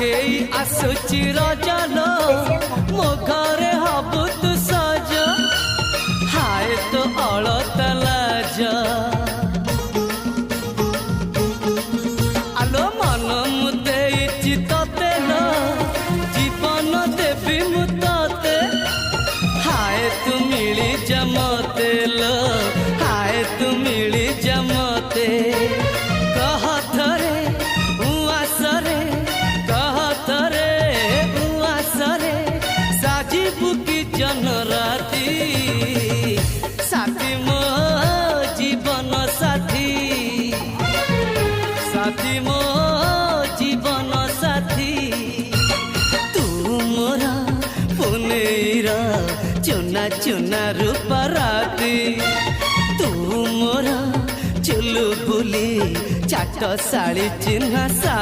पाखेई आसुची रजलो मो घरे हबु तु सज हाय तो अलत लाज आलो मन मुदे चितते न जीवन देवी मुते हाय तू मिली जमते लो हाय तू मिली जमते कह थरे उआसरे कह थरे उआसरे साजिबु की जन राती साथी मो जीवन साथी साथी मो जीवन साथी तू मोरा पुनेरा चुना चुना रूपा राती तू मोरा चुलु बुली चाट साड़ी चिन्हा